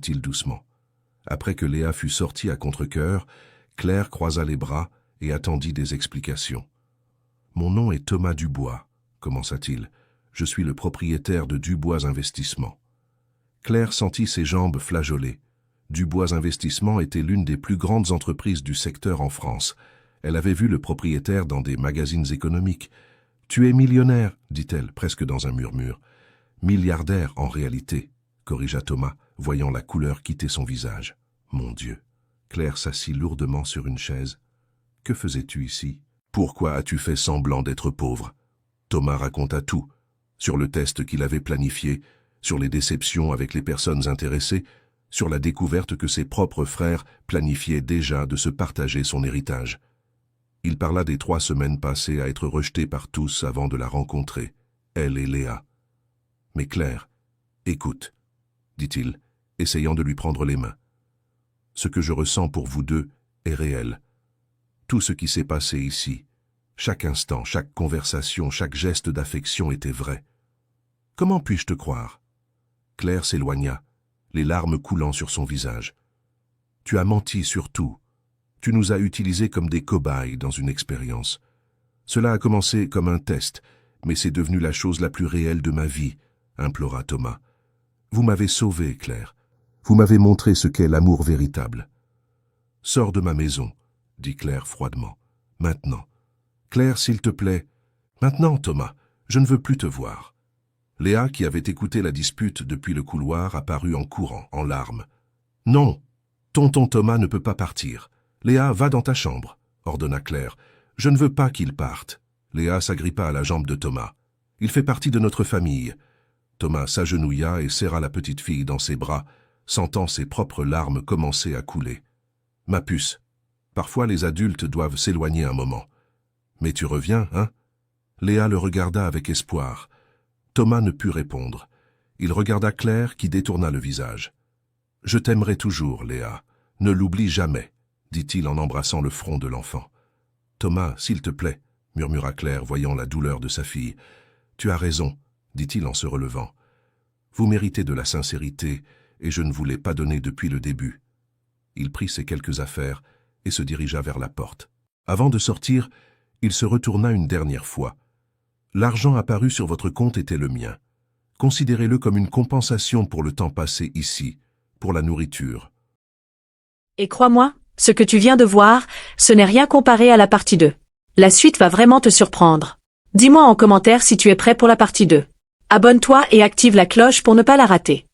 dit-il doucement. Après que Léa fut sortie à contre-cœur, Claire croisa les bras et attendit des explications. « Mon nom est Thomas Dubois, commença-t-il. Je suis le propriétaire de Dubois Investissement. » Claire sentit ses jambes flageoler. Dubois Investissement était l'une des plus grandes entreprises du secteur en France. Elle avait vu le propriétaire dans des magazines économiques. « Tu es millionnaire, dit-elle, presque dans un murmure. « Milliardaire en réalité, corrigea Thomas, voyant la couleur quitter son visage. « Mon Dieu !» Claire s'assit lourdement sur une chaise. « Que faisais-tu ici? Pourquoi as-tu fait semblant d'être pauvre ?» Thomas raconta tout, sur le test qu'il avait planifié, sur les déceptions avec les personnes intéressées, sur la découverte que ses propres frères planifiaient déjà de se partager son héritage. Il parla des 3 semaines passées à être rejeté par tous avant de la rencontrer, elle et Léa. « Mais Claire, écoute, » dit-il, essayant de lui prendre les mains. « Ce que je ressens pour vous deux est réel. Tout ce qui s'est passé ici, chaque instant, chaque conversation, chaque geste d'affection était vrai. Comment puis-je te croire ?» Claire s'éloigna, les larmes coulant sur son visage. « Tu as menti sur tout. Tu nous as utilisés comme des cobayes dans une expérience. Cela a commencé comme un test, mais c'est devenu la chose la plus réelle de ma vie, » implora Thomas. « Vous m'avez sauvé, Claire. Vous m'avez montré ce qu'est l'amour véritable. »« Sors de ma maison, » dit Claire froidement. « Maintenant. »« Claire, s'il te plaît. »« Maintenant, Thomas. Je ne veux plus te voir. » Léa, qui avait écouté la dispute depuis le couloir, apparut en courant, en larmes. « Non, tonton Thomas ne peut pas partir. Léa, va dans ta chambre, » ordonna Claire. « Je ne veux pas qu'il parte. » Léa s'agrippa à la jambe de Thomas. « Il fait partie de notre famille. » Thomas s'agenouilla et serra la petite fille dans ses bras, sentant ses propres larmes commencer à couler. « Ma puce, parfois les adultes doivent s'éloigner un moment. Mais tu reviens, hein ?» Léa le regarda avec espoir. Thomas ne put répondre. Il regarda Claire qui détourna le visage. « Je t'aimerai toujours, Léa. Ne l'oublie jamais, » dit-il en embrassant le front de l'enfant. « Thomas, s'il te plaît, » murmura Claire, voyant la douleur de sa fille. « Tu as raison, » dit-il en se relevant. « Vous méritez de la sincérité, et je ne vous l'ai pas donnée depuis le début. » Il prit ses quelques affaires et se dirigea vers la porte. Avant de sortir, il se retourna une dernière fois. « L'argent apparu sur votre compte était le mien. Considérez-le comme une compensation pour le temps passé ici, pour la nourriture. » Et crois-moi, ce que tu viens de voir, ce n'est rien comparé à la partie 2. La suite va vraiment te surprendre. Dis-moi en commentaire si tu es prêt pour la partie 2. Abonne-toi et active la cloche pour ne pas la rater.